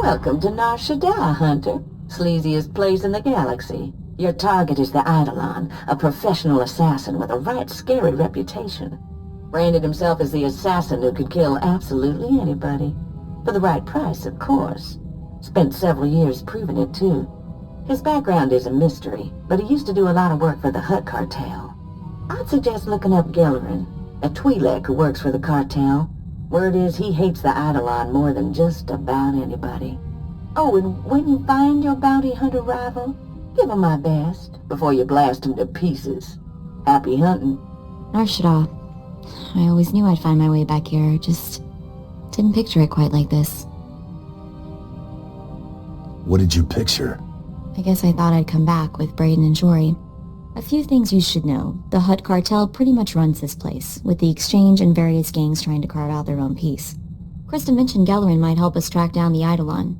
Welcome to Shaddaa, Hunter. Sleaziest place in the galaxy. Your target is the Eidolon, a professional assassin with a right scary reputation. Branded himself as the assassin who could kill absolutely anybody. For the right price, of course. Spent several years proving it, too. His background is a mystery, but he used to do a lot of work for the Hutt cartel. I'd suggest looking up Gillerin, a Twi'lek who works for the cartel. Word is he hates the Eidolon more than just about anybody. Oh, and when you find your bounty hunter rival, give him my best before you blast him to pieces. Happy hunting. Shaddaa. I always knew I'd find my way back here, just didn't picture it quite like this. What did you picture? I guess I thought I'd come back with Brayden and Jory. A few things you should know. The Hutt cartel pretty much runs this place, with the Exchange and various gangs trying to carve out their own piece. Krista mentioned Gillerin might help us track down the Eidolon.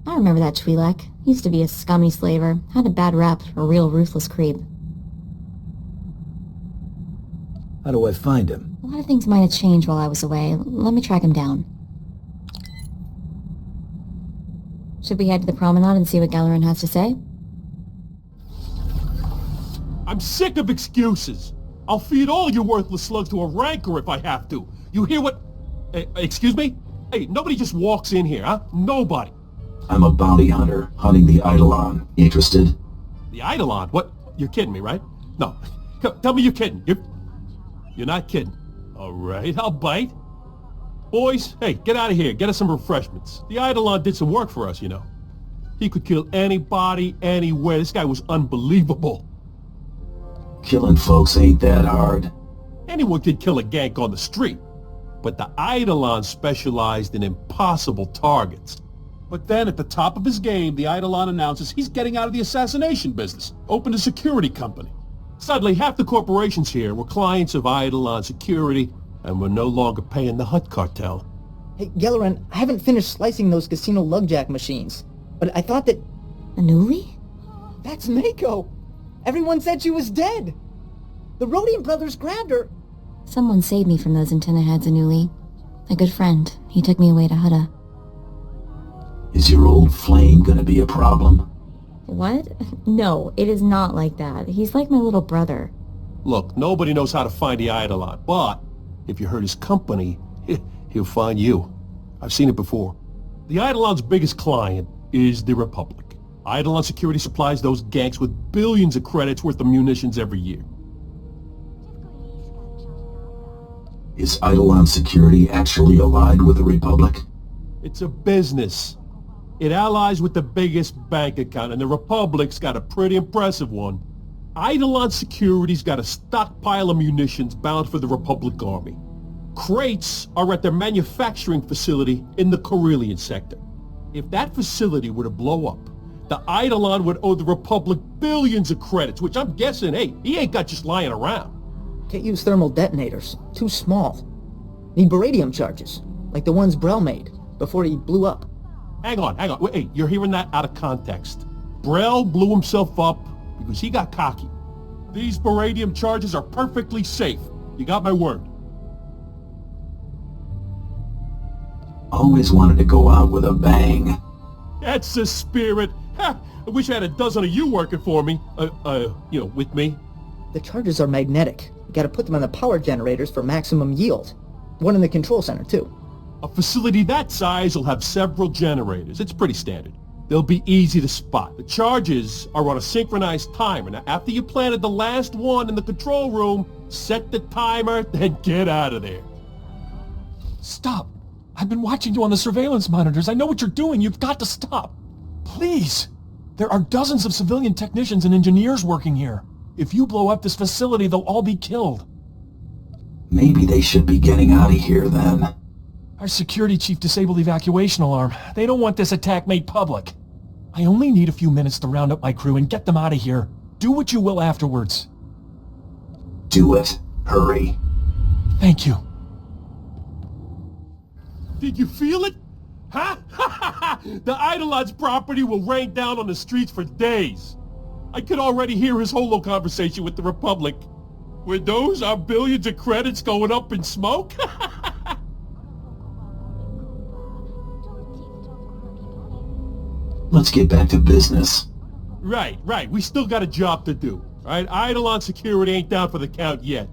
I remember that Twi'lek. Used to be a scummy slaver, had a bad rep, a real ruthless creep. How do I find him? A lot of things might have changed while I was away. Let me track him down. Should we head to the promenade and see what Gillerin has to say? I'm sick of excuses. I'll feed all you worthless slugs to a rancor if I have to. You hear what... excuse me? Hey, nobody just walks in here, huh? Nobody. I'm a bounty hunter, hunting the Eidolon. Interested? The Eidolon? What? You're kidding me, right? No. Tell me you're kidding. You're not kidding. All right, I'll bite. Boys, hey, get out of here. Get us some refreshments. The Eidolon did some work for us, you know. He could kill anybody, anywhere. This guy was unbelievable. Killing folks ain't that hard. Anyone could kill a gank on the street. But the Eidolon specialized in impossible targets. But then at the top of his game, the Eidolon announces he's getting out of the assassination business. Opened a security company. Suddenly, half the corporations here were clients of Eidolon Security, and were no longer paying the Hutt cartel. Hey, Gillerin, I haven't finished slicing those casino lugjack machines, but I thought that... Anuli? That's Mako! Everyone said she was dead! The Rhodium brothers grabbed her! Someone saved me from those antenna heads, Anuli. A good friend. He took me away to Hutta. Is your old flame gonna be a problem? What? No, it is not like that. He's like my little brother. Look, nobody knows how to find the Eidolon, but if you hurt his company, he'll find you. I've seen it before. The Eidolon's biggest client is the Republic. Eidolon Security supplies those gangs with billions of credits worth of munitions every year. Is Eidolon Security actually allied with the Republic? It's a business. It allies with the biggest bank account, and the Republic's got a pretty impressive one. Eidolon Security's got a stockpile of munitions bound for the Republic Army. Crates are at their manufacturing facility in the Corellian sector. If that facility were to blow up, the Eidolon would owe the Republic billions of credits, which I'm guessing, hey, he ain't got just lying around. Can't use thermal detonators. Too small. Need baradium charges, like the ones Brel made, before he blew up. Hang on. Wait, hey, you're hearing that out of context. Brel blew himself up because he got cocky. These baradium charges are perfectly safe. You got my word. Always wanted to go out with a bang. That's the spirit. Ha! I wish I had a dozen of you working for me. With me. The charges are magnetic. You gotta put them on the power generators for maximum yield. One in the control center, too. A facility that size will have several generators. It's pretty standard. They'll be easy to spot. The charges are on a synchronized timer. Now, after you planted the last one in the control room, set the timer, then get out of there. Stop! I've been watching you on the surveillance monitors. I know what you're doing. You've got to stop. Please! There are dozens of civilian technicians and engineers working here. If you blow up this facility, they'll all be killed. Maybe they should be getting out of here then. Our security chief disabled the evacuation alarm. They don't want this attack made public. I only need a few minutes to round up my crew and get them out of here. Do what you will afterwards. Do it. Hurry. Thank you. Did you feel it? Huh? The Eidolon's property will rain down on the streets for days. I could already hear his holo conversation with the Republic. Were those our billions of credits going up in smoke? Let's get back to business. Right. We still got a job to do. Right? Eidolon Security ain't down for the count yet.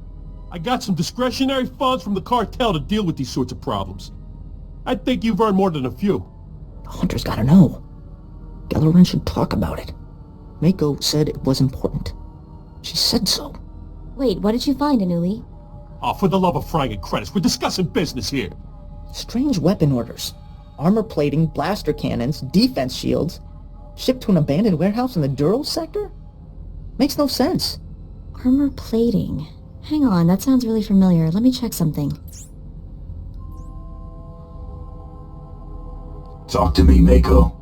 I got some discretionary funds from the cartel to deal with these sorts of problems. I think you've earned more than a few. The Hunter's gotta know. Gellerin should talk about it. Mako said it was important. She said so. Wait, what did you find, Anuli? Oh, for the love of frying and credits, we're discussing business here. Strange weapon orders. Armor plating, blaster cannons, defense shields. Shipped to an abandoned warehouse in the Dural sector? Makes no sense. Armor plating. Hang on, that sounds really familiar. Let me check something. Talk to me, Mako.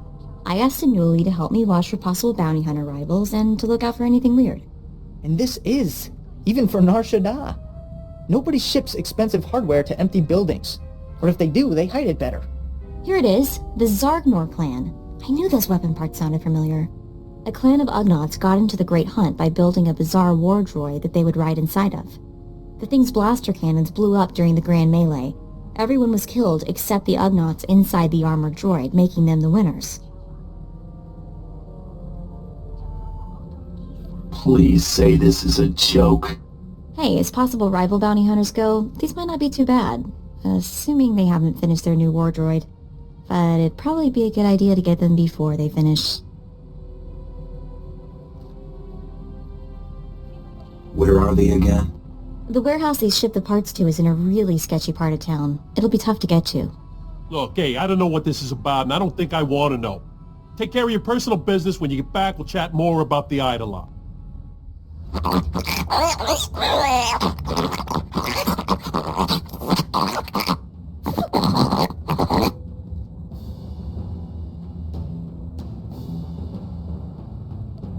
I asked Anuli to help me watch for possible bounty hunter rivals and to look out for anything weird. And this is, even for Nar Shaddaa. Nobody ships expensive hardware to empty buildings. Or if they do, they hide it better. Here it is, the Zargnor clan. I knew those weapon parts sounded familiar. A clan of Ugnaughts got into the Great Hunt by building a bizarre war droid that they would ride inside of. The thing's blaster cannons blew up during the Grand Melee. Everyone was killed except the Ugnaughts inside the armored droid, making them the winners. Please say this is a joke. Hey, as possible rival bounty hunters go, these might not be too bad. Assuming they haven't finished their new war droid. But it'd probably be a good idea to get them before they finish. Where are they again? The warehouse they ship the parts to is in a really sketchy part of town. It'll be tough to get to. Look, hey, I don't know what this is about, and I don't think I want to know. Take care of your personal business. When you get back, we'll chat more about the Eidolon.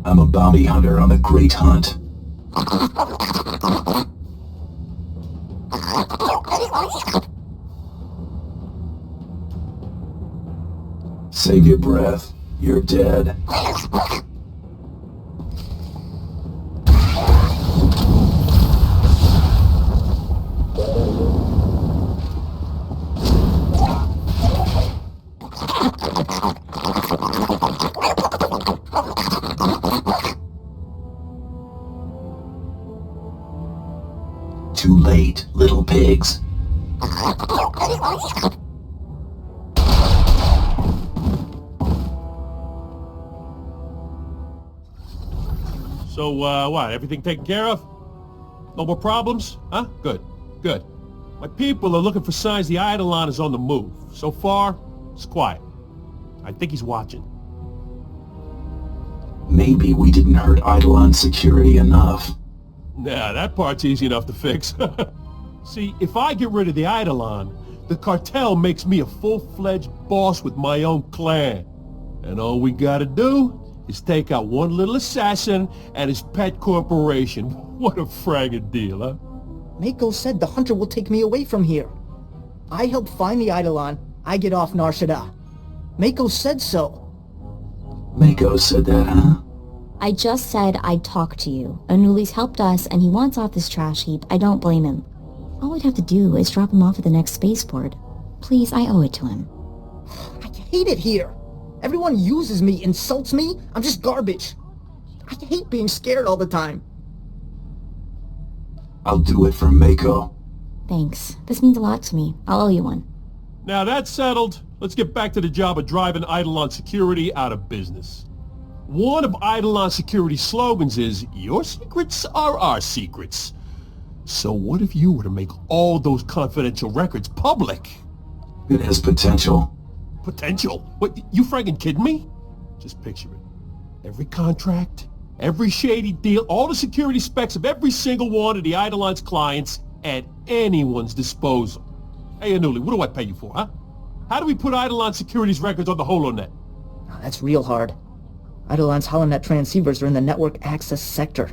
I'm a bounty hunter on the Great Hunt. Save your breath. You're dead. Too late, little pigs. So, what? Everything taken care of? No more problems? Huh? Good. My people are looking for signs the Eidolon is on the move. So far, it's quiet. I think he's watching. Maybe we didn't hurt Eidolon security enough. Nah, that part's easy enough to fix. See, if I get rid of the Eidolon, the cartel makes me a full-fledged boss with my own clan. And all we gotta do is take out one little assassin and his pet corporation. What a fragging deal, huh? Mako said the Hunter will take me away from here. I help find the Eidolon, I get off Nar Shaddaa. Mako said so. Mako said that, huh? I just said I'd talk to you. Anuli's helped us, and he wants off this trash heap. I don't blame him. All we'd have to do is drop him off at the next spaceport. Please, I owe it to him. I hate it here. Everyone uses me, insults me. I'm just garbage. I hate being scared all the time. I'll do it for Mako. Thanks. This means a lot to me. I'll owe you one. Now that's settled. Let's get back to the job of driving Eidolon Security out of business. One of Eidolon Security's slogans is, "Your secrets are our secrets." So what if you were to make all those confidential records public? It has potential. Potential? What, you friggin' kidding me? Just picture it. Every contract, every shady deal, all the security specs of every single one of the Eidolon's clients at anyone's disposal. Hey, Anuli, what do I pay you for, huh? How do we put Eidolon Security's records on the holonet? Oh, that's real hard. Eidolon's holonet transceivers are in the network access sector.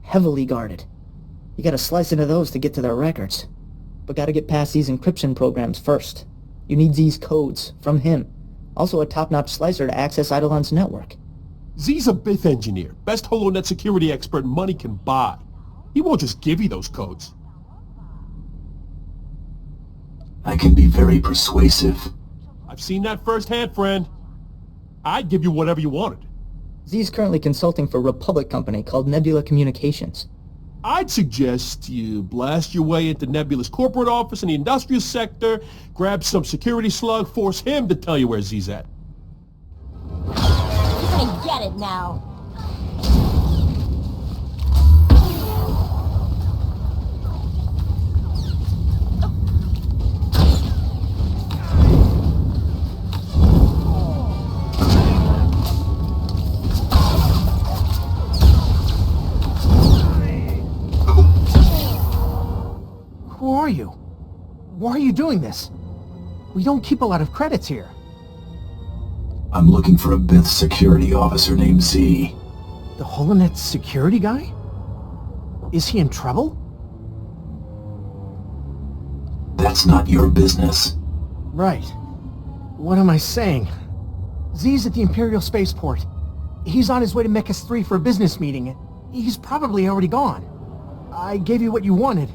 Heavily guarded. You gotta slice into those to get to their records. But gotta get past these encryption programs first. You need these codes from him. Also a top-notch slicer to access Eidolon's network. Z's a Bith engineer, best holonet security expert money can buy. He won't just give you those codes. I can be very persuasive. I've seen that firsthand, friend. I'd give you whatever you wanted. Z's currently consulting for a Republic company called Nebula Communications. I'd suggest you blast your way into Nebula's corporate office in the industrial sector, grab some security slug, force him to tell you where Z's at. You're gonna get it now. Who are you? Why are you doing this? We don't keep a lot of credits here. I'm looking for a Bith security officer named Z. The Holonet security guy? Is he in trouble? That's not your business. Right. What am I saying? Z's at the Imperial Spaceport. He's on his way to Mechas 3 for a business meeting. He's probably already gone. I gave you what you wanted.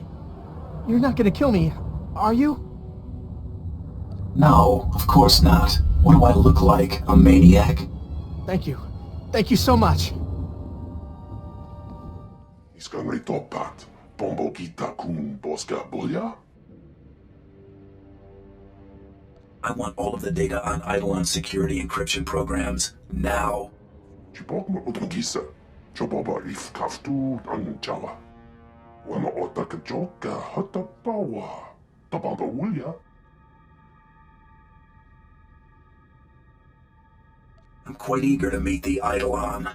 You're not gonna kill me, are you? No, of course not. What do I look like? A maniac? Thank you. Thank you so much. Iskan retopat, bombo kita kun boska boya? I want all of the data on Eidolon security encryption programs, now. Chibok mo utangisa, choboba if kaftu an jala. Wana otaka joka hatapawa, tabamba ulya. I'm quite eager to meet the Eidolon.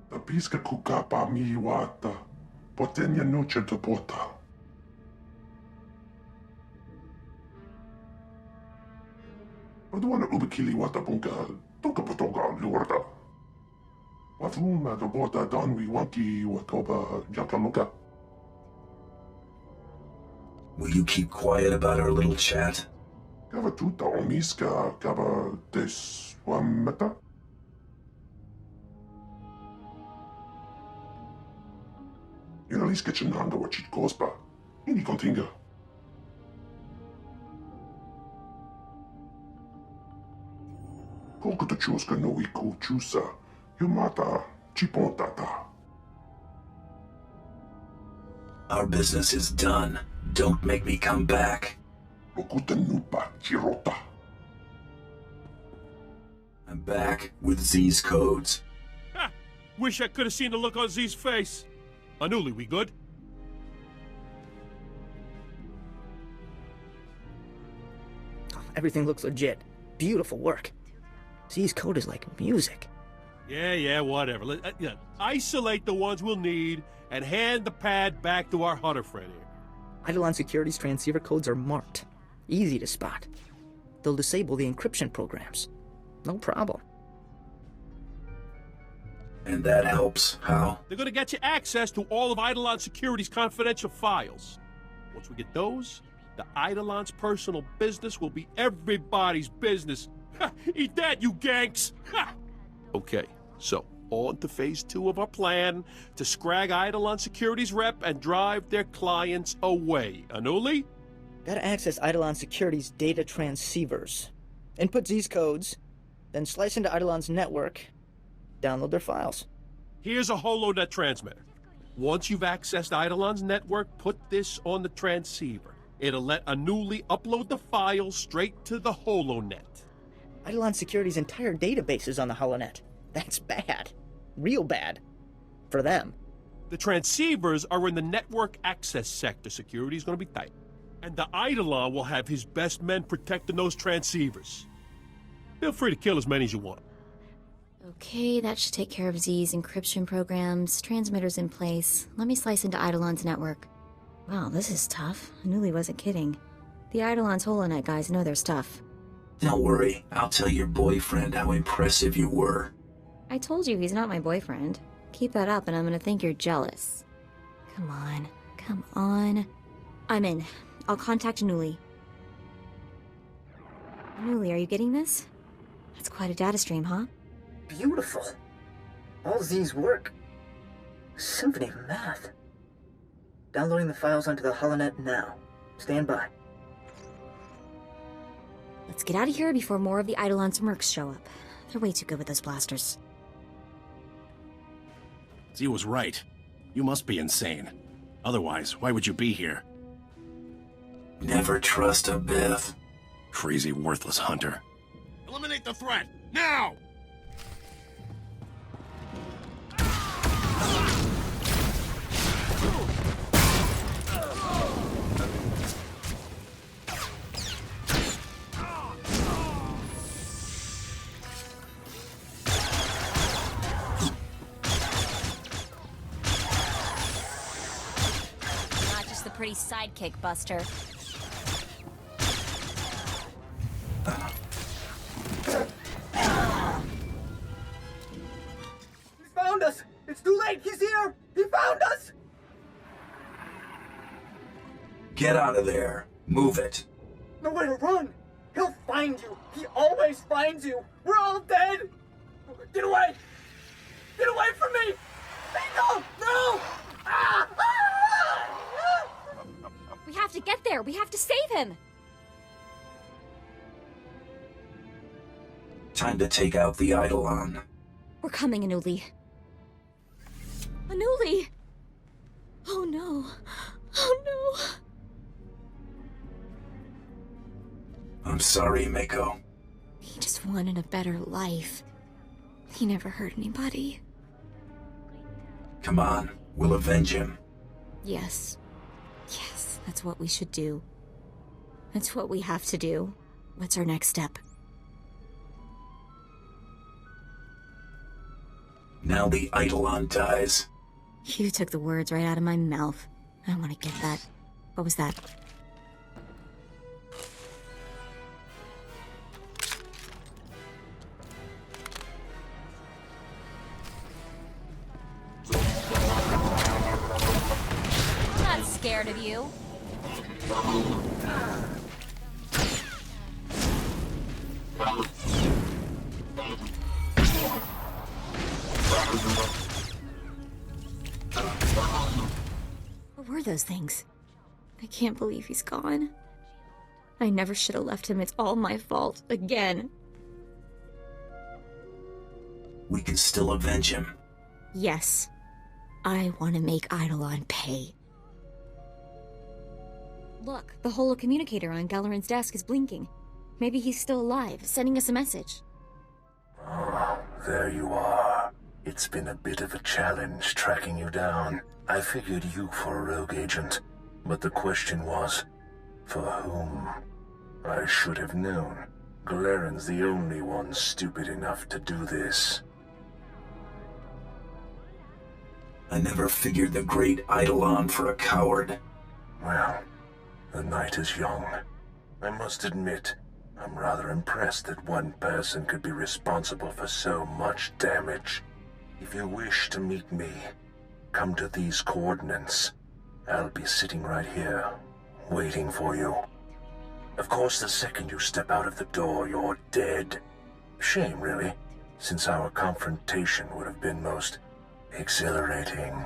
Tapiska kukapa mi wata, potenya noche to pota. Paduana ubikili wata punka, toka potoga lurda. Wafuma to pota danwi wanki watoba jakaloka. Will you keep quiet about our little chat? Kava tuta omiska, kava des wameta? Inaliska chinanga wachit kospa, ini kontinga. Kolko to chuska no iku chusa, yumata chipontata. Our business is done. Don't make me come back. Lokuta nupa chirota. I'm back with Z's codes. Ha! Wish I could have seen the look on Z's face. Anuli, we good? Everything looks legit. Beautiful work. Z's code is like music. Yeah, whatever. Isolate the ones we'll need and hand the pad back to our hunter friend here. Eidolon Security's transceiver codes are marked. Easy to spot. They'll disable the encryption programs. No problem. And that helps. How? They're gonna get you access to all of Eidolon Security's confidential files. Once we get those, the Eidolon's personal business will be everybody's business. Ha! Eat that, you ganks! Ha! Okay, so on to phase 2 of our plan to scrag Eidolon Security's rep and drive their clients away. Anuli? Gotta access Eidolon Security's data transceivers. Input Z's codes, then slice into Eidolon's network, download their files. Here's a HoloNet transmitter. Once you've accessed Eidolon's network, put this on the transceiver. It'll let Anuli upload the files straight to the HoloNet. Eidolon Security's entire database is on the HoloNet. That's bad. Real bad. For them. The transceivers are in the network access sector. Security's gonna be tight. And the Eidolon will have his best men protecting those transceivers. Feel free to kill as many as you want. Okay, that should take care of Z's encryption programs, transmitters in place. Let me slice into Eidolon's network. Wow, this is tough. Anuli wasn't kidding. The Eidolon's HoloNet guys know their stuff. Don't worry. I'll tell your boyfriend how impressive you were. I told you he's not my boyfriend. Keep that up and I'm gonna think you're jealous. Come on. I'm in. I'll contact Anuli. Anuli, are you getting this? That's quite a data stream, huh? Beautiful. All Z's work. A symphony of math. Downloading the files onto the HoloNet now. Stand by. Let's get out of here before more of the Eidolon's mercs show up. They're way too good with those blasters. Z was right. You must be insane. Otherwise, why would you be here? Never trust a Biff. Crazy, worthless hunter. Eliminate the threat, now! Not just the pretty sidekick, Buster. He's found us! It's too late! He's here! He found us! Get out of there. Move it. Nowhere to run! He'll find you! He always finds you! We're all dead! Get away! Get away from me! No! No! Ah! Ah! We have to get there! We have to save him! Time to take out the Eidolon. We're coming, Anuli. Anuli! Oh no. Oh no. I'm sorry, Mako. He just wanted a better life. He never hurt anybody. Come on, we'll avenge him. Yes. Yes, that's what we should do. That's what we have to do. What's our next step? Now the Eidolon dies. You took the words right out of my mouth. I want to get that. What was that? I'm not scared of you. What were those things? I can't believe he's gone. I never should have left him. It's all my fault. Again. We can still avenge him. Yes. I want to make Eidolon pay. Look, the holo communicator on Galarin's desk is blinking. Maybe he's still alive, sending us a message. Oh, there you are. It's been a bit of a challenge tracking you down. I figured you for a rogue agent, but the question was, for whom? I should have known. Galarin's the only one stupid enough to do this. I never figured the great Eidolon for a coward. Well, the night is young. I must admit, I'm rather impressed that one person could be responsible for so much damage. If you wish to meet me, come to these coordinates. I'll be sitting right here, waiting for you. Of course, the second you step out of the door, you're dead. Shame, really, since our confrontation would have been most exhilarating.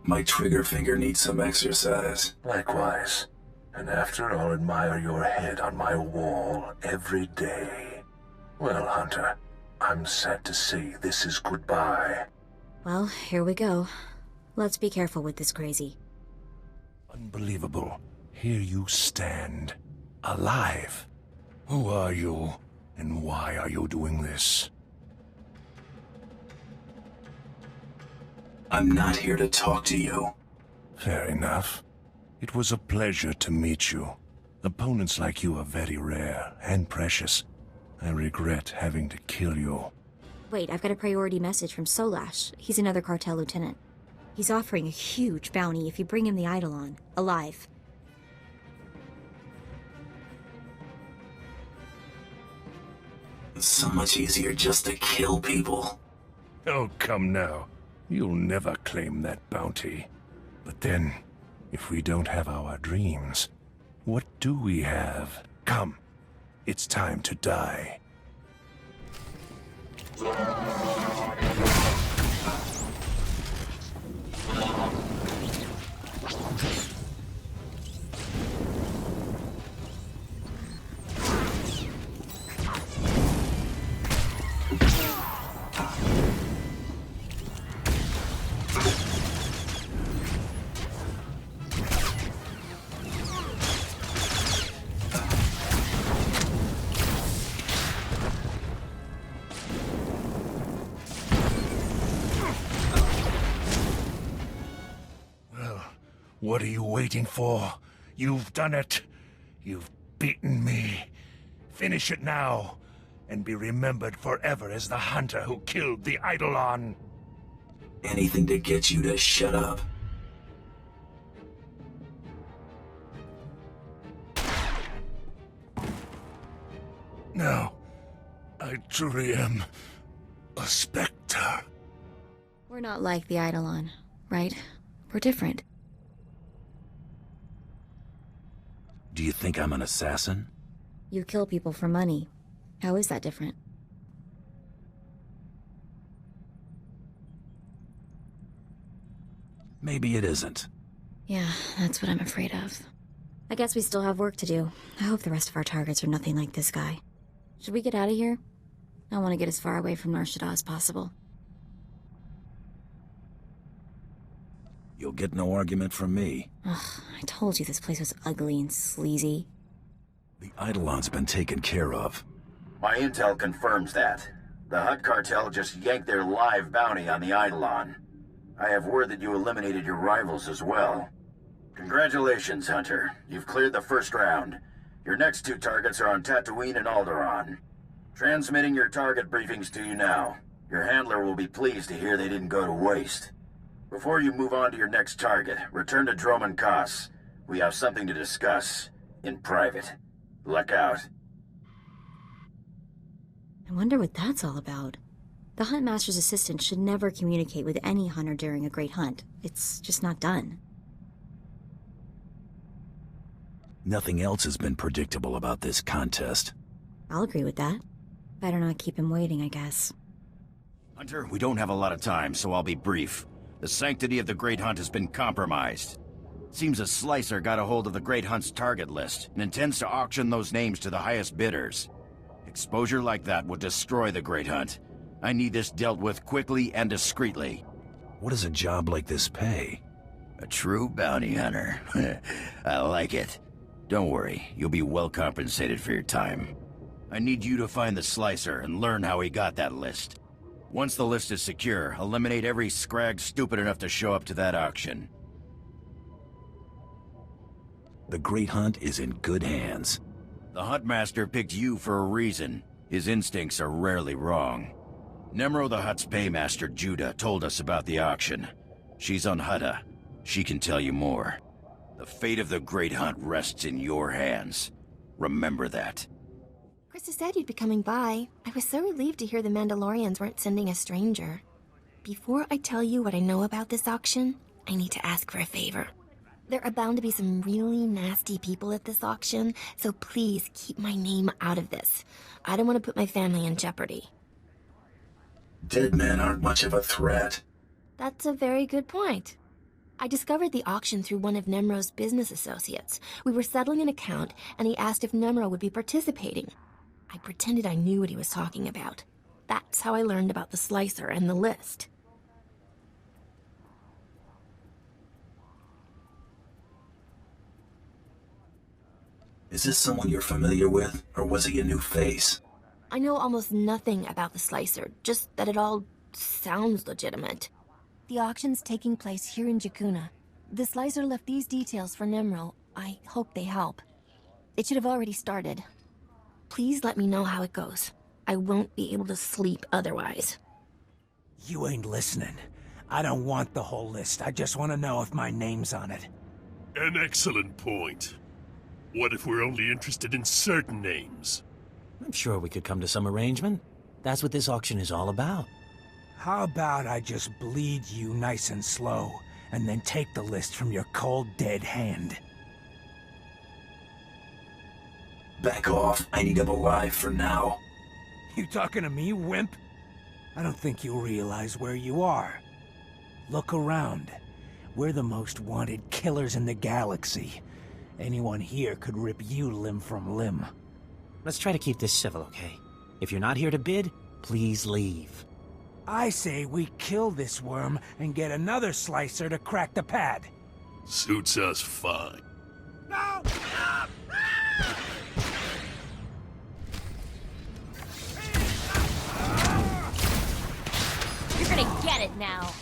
My trigger finger needs some exercise. Likewise. And after I'll admire your head on my wall every day. Well, Hunter, I'm sad to say this is goodbye. Well, here we go. Let's be careful with this crazy. Unbelievable. Here you stand. Alive. Who are you? And why are you doing this? I'm not here to talk to you. Fair enough. It was a pleasure to meet you. Opponents like you are very rare and precious. I regret having to kill you. Wait, I've got a priority message from Solash. He's another cartel lieutenant. He's offering a huge bounty if you bring him the Eidolon, alive. It's so much easier just to kill people. Oh, come now. You'll never claim that bounty. But then, if we don't have our dreams, what do we have? Come, it's time to die. What are you waiting for? You've done it. You've beaten me. Finish it now, and be remembered forever as the hunter who killed the Eidolon. Anything to get you to shut up. No, I truly am a specter. We're not like the Eidolon, right? We're different. Do you think I'm an assassin? You kill people for money. How is that different? Maybe it isn't. Yeah, that's what I'm afraid of. I guess we still have work to do. I hope the rest of our targets are nothing like this guy. Should we get out of here? I want to get as far away from Shaddaa as possible. You'll get no argument from me. Ugh, I told you this place was ugly and sleazy. The Eidolon's been taken care of. My intel confirms that. The Hutt cartel just yanked their live bounty on the Eidolon. I have word that you eliminated your rivals as well. Congratulations, Hunter. You've cleared the first round. Your next two targets are on Tatooine and Alderaan. Transmitting your target briefings to you now. Your handler will be pleased to hear they didn't go to waste. Before you move on to your next target, return to Droman Kos. We have something to discuss. In private. Luck out. I wonder what that's all about. The Huntmaster's assistant should never communicate with any hunter during a great hunt. It's just not done. Nothing else has been predictable about this contest. I'll agree with that. Better not keep him waiting, I guess. Hunter, we don't have a lot of time, so I'll be brief. The sanctity of the Great Hunt has been compromised. Seems a slicer got a hold of the Great Hunt's target list and intends to auction those names to the highest bidders. Exposure like that would destroy the Great Hunt. I need this dealt with quickly and discreetly. What does a job like this pay? A true bounty hunter. I like it. Don't worry, you'll be well compensated for your time. I need you to find the slicer and learn how he got that list. Once the list is secure, eliminate every scrag stupid enough to show up to that auction. The Great Hunt is in good hands. The Huntmaster picked you for a reason. His instincts are rarely wrong. Nemro the Hutt's paymaster, Judah, told us about the auction. She's on Hutta. She can tell you more. The fate of the Great Hunt rests in your hands. Remember that. Krista said you'd be coming by. I was so relieved to hear the Mandalorians weren't sending a stranger. Before I tell you what I know about this auction, I need to ask for a favor. There are bound to be some really nasty people at this auction, so please keep my name out of this. I don't want to put my family in jeopardy. Dead men aren't much of a threat. That's a very good point. I discovered the auction through one of Nemro's business associates. We were settling an account, and he asked if Nemro would be participating. I pretended I knew what he was talking about. That's how I learned about the slicer and the list. Is this someone you're familiar with, or was he a new face? I know almost nothing about the slicer, just that it all sounds legitimate. The auction's taking place here in Jakuna. The slicer left these details for Nemro. I hope they help. It should have already started. Please let me know how it goes. I won't be able to sleep otherwise. You ain't listening. I don't want the whole list. I just want to know if my name's on it. An excellent point. What if we're only interested in certain names? I'm sure we could come to some arrangement. That's what this auction is all about. How about I just bleed you nice and slow, and then take the list from your cold, dead hand? Back off. I need him alive for now. You talking to me, wimp? I don't think you realize where you are. Look around. We're the most wanted killers in the galaxy. Anyone here could rip you limb from limb. Let's try to keep this civil, okay? If you're not here to bid, please leave. I say we kill this worm and get another slicer to crack the pad. Suits us fine. No! You're gonna get it now.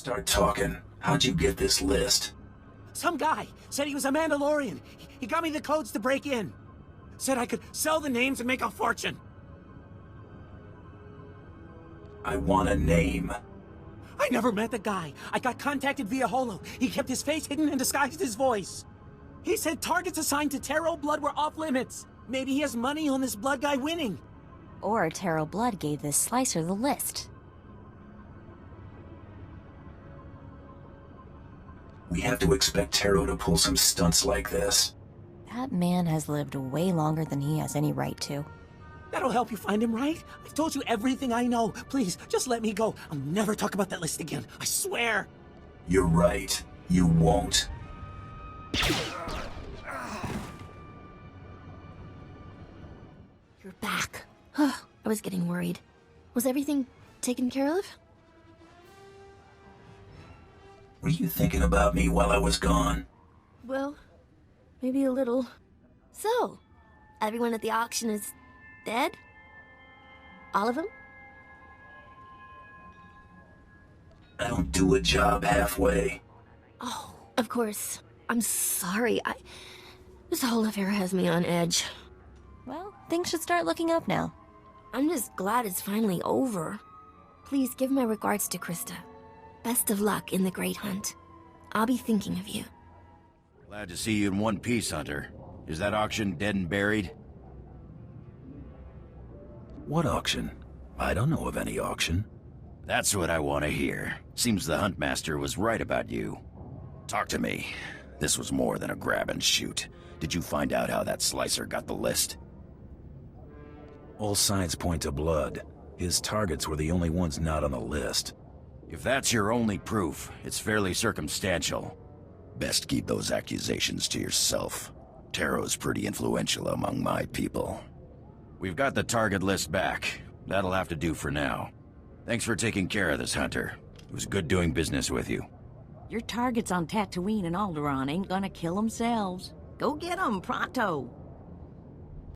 Start talking. How'd you get this list? Some guy said he was a Mandalorian. He got me the codes to break in. Said I could sell the names and make a fortune. I want a name. I never met the guy. I got contacted via holo. He kept his face hidden and disguised his voice. He said targets assigned to Taro Blood were off limits. Maybe he has money on this Blood guy winning. Or Taro Blood gave this Slicer the list. We have to expect Taro to pull some stunts like this. That man has lived way longer than he has any right to. That'll help you find him, right? I've told you everything I know. Please, just let me go. I'll never talk about that list again. I swear. You're right. You won't. You're back. I was getting worried. Was everything taken care of? Were you thinking about me while I was gone? Well, maybe a little. So, everyone at the auction is dead? All of them? I don't do a job halfway. Oh, of course. I'm sorry. This whole affair has me on edge. Well, things should start looking up now. I'm just glad it's finally over. Please give my regards to Krista. Best of luck in the Great Hunt. I'll be thinking of you. Glad to see you in one piece, Hunter. Is that auction dead and buried? What auction? I don't know of any auction. That's what I want to hear. Seems the Huntmaster was right about you. Talk to me. This was more than a grab and shoot. Did you find out how that Slicer got the list? All signs point to Blood. His targets were the only ones not on the list. If that's your only proof, it's fairly circumstantial. Best keep those accusations to yourself. Taro's pretty influential among my people. We've got the target list back. That'll have to do for now. Thanks for taking care of this, Hunter. It was good doing business with you. Your targets on Tatooine and Alderaan ain't gonna kill themselves. Go get 'em, pronto.